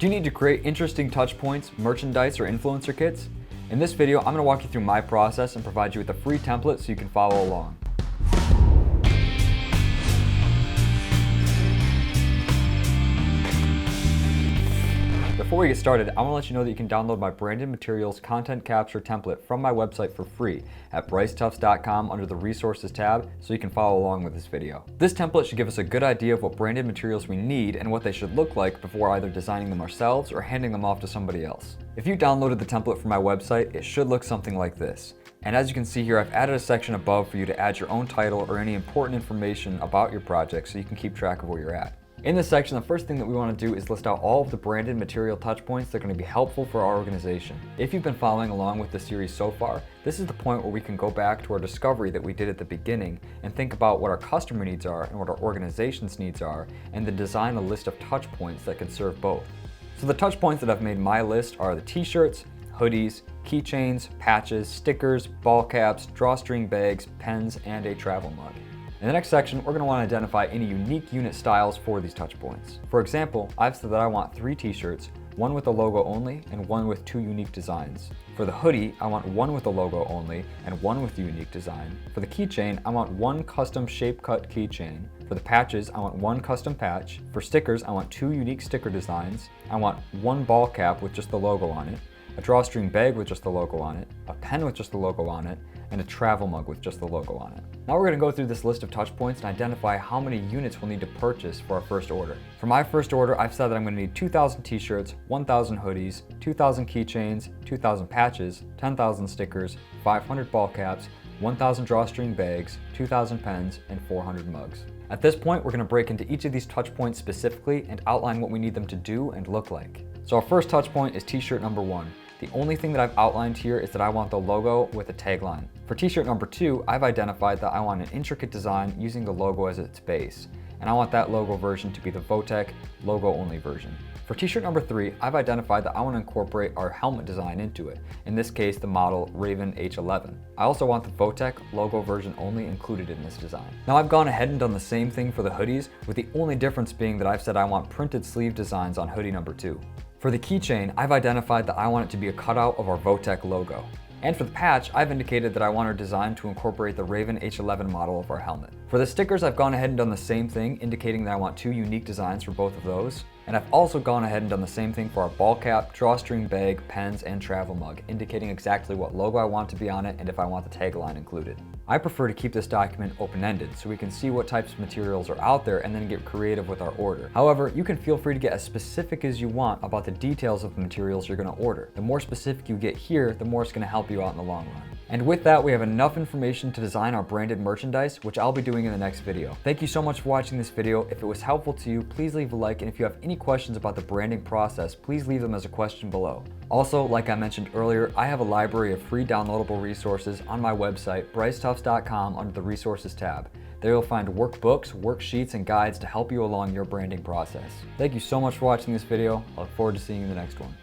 Do you need to create interesting touch points, merchandise, or influencer kits? In this video, I'm going to walk you through my process and provide you with a free template so you can follow along. Before we get started, I want to let you know that you can download my branded materials content capture template from my website for free at brycetufts.com under the resources tab so you can follow along with this video. This template should give us a good idea of what branded materials we need and what they should look like before either designing them ourselves or handing them off to somebody else. If you downloaded the template from my website, it should look something like this. And as you can see here, I've added a section above for you to add your own title or any important information about your project so you can keep track of where you're at. In this section, the first thing that we want to do is list out all of the branded material touch points that are going to be helpful for our organization. If you've been following along with the series so far, this is the point where we can go back to our discovery that we did at the beginning and think about what our customer needs are and what our organization's needs are, and then design a list of touch points that can serve both. So the touch points that I've made my list are the t-shirts, hoodies, keychains, patches, stickers, ball caps, drawstring bags, pens, and a travel mug. In the next section, we're going to want to identify any unique unit styles for these touch points. For example, I've said that I want 3 t-shirts, one with a logo only and one with 2 unique designs. For the hoodie, I want one with a logo only and one with a unique design. For the keychain, I want one custom shape cut keychain. For the patches, I want one custom patch. For stickers, I want 2 unique sticker designs. I want one ball cap with just the logo on it, a drawstring bag with just the logo on it, a pen with just the logo on it, and a travel mug with just the logo on it. Now we're going to go through this list of touch points and identify how many units we'll need to purchase for our first order. For my first order, I've said that I'm going to need 2,000 t-shirts, 1,000 hoodies, 2,000 keychains, 2,000 patches, 10,000 stickers, 500 ball caps, 1,000 drawstring bags, 2,000 pens, and 400 mugs. At this point, we're going to break into each of these touch points specifically and outline what we need them to do and look like. So our first touch point is t-shirt number 1. The only thing that I've outlined here is that I want the logo with a tagline. For t-shirt number 2, I've identified that I want an intricate design using the logo as its base, and I want that logo version to be the Votech logo only version. For t-shirt number 3, I've identified that I want to incorporate our helmet design into it, in this case the model Raven H11. I also want the Votech logo version only included in this design. Now I've gone ahead and done the same thing for the hoodies, with the only difference being that I've said I want printed sleeve designs on hoodie number 2. For the keychain, I've identified that I want it to be a cutout of our Votech logo. And for the patch, I've indicated that I want our design to incorporate the Raven H11 model of our helmet. For the stickers, I've gone ahead and done the same thing, indicating that I want 2 unique designs for both of those. And I've also gone ahead and done the same thing for our ball cap, drawstring bag, pens, and travel mug, indicating exactly what logo I want to be on it and if I want the tagline included. I prefer to keep this document open-ended so we can see what types of materials are out there and then get creative with our order. However, you can feel free to get as specific as you want about the details of the materials you're going to order. The more specific you get here, the more it's going to help you out in the long run. And with that, we have enough information to design our branded merchandise, which I'll be doing in the next video. Thank you so much for watching this video. If it was helpful to you, please leave a like, and if you have any questions about the branding process, please leave them as a question below. Also, like I mentioned earlier, I have a library of free downloadable resources on my website, brycetufts.com, under the resources tab. There you'll find workbooks, worksheets, and guides to help you along your branding process. Thank you so much for watching this video. I look forward to seeing you in the next one.